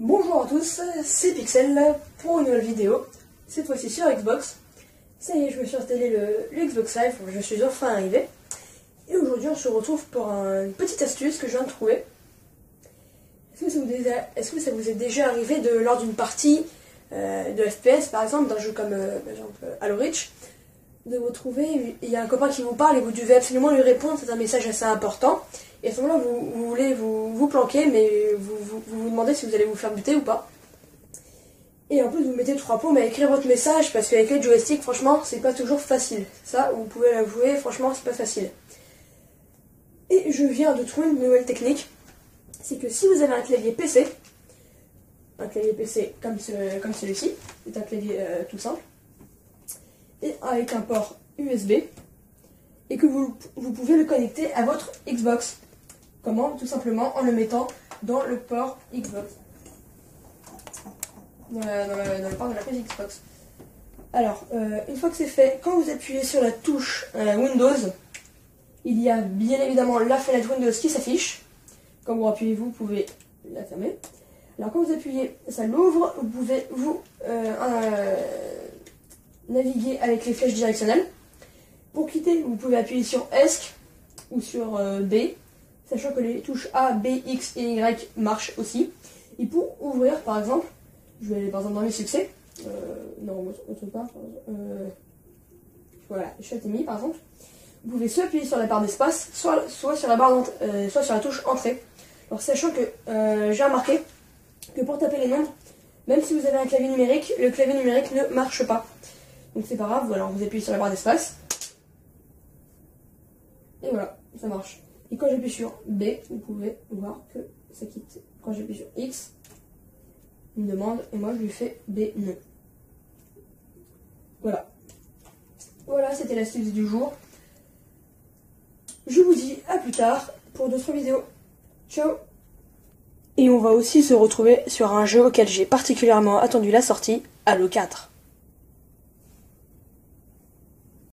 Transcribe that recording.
Bonjour à tous, c'est Pixel pour une nouvelle vidéo, cette fois-ci sur Xbox. Ça y est, je me suis installé le Xbox Live, je suis enfin arrivé. Et aujourd'hui, on se retrouve pour une petite astuce que je viens de trouver. Est-ce que ça vous est déjà arrivé lors d'une partie de FPS, par exemple, d'un jeu comme par exemple, Halo Reach, de vous trouver, il y a un copain qui vous parle et vous devez absolument lui répondre, c'est un message assez important. Et à ce moment-là, vous voulez vous planquer, mais vous demandez si vous allez vous faire buter ou pas. Et en plus, vous mettez 3 plombs à écrire votre message, parce qu'avec les joysticks, franchement, c'est pas toujours facile. Ça, vous pouvez l'avouer, franchement, c'est pas facile. Et je viens de trouver une nouvelle technique. C'est que si vous avez un clavier PC comme celui-ci, c'est un clavier tout simple, et avec un port USB, et que vous pouvez le connecter à votre Xbox. Comment? Tout simplement en le mettant dans le port Xbox. Dans le port de la prise Xbox. Alors, une fois que c'est fait, quand vous appuyez sur la touche Windows, il y a bien évidemment la fenêtre Windows qui s'affiche. Quand vous appuyez, vous pouvez la fermer. Alors quand vous appuyez, ça l'ouvre. Vous pouvez naviguer avec les flèches directionnelles. Pour quitter, vous pouvez appuyer sur ESC ou sur B, sachant que les touches A, B, X et Y marchent aussi. Et pour ouvrir, par exemple, je vais aller par exemple dans les succès. Non, autre part. Voilà, Chatemi par exemple. Vous pouvez soit appuyer sur la barre d'espace, soit sur la barre soit sur la touche entrée. Alors sachant que j'ai remarqué que pour taper les nombres, même si vous avez un clavier numérique, le clavier numérique ne marche pas. Donc c'est pas grave, voilà, vous appuyez sur la barre d'espace. Et voilà, ça marche. Et quand j'appuie sur B, vous pouvez voir que ça quitte. Quand j'appuie sur X, il me demande, et moi je lui fais B, non. Voilà. Voilà, c'était l'astuce du jour. Je vous dis à plus tard pour d'autres vidéos. Ciao! Et on va aussi se retrouver sur un jeu auquel j'ai particulièrement attendu la sortie, Halo 4.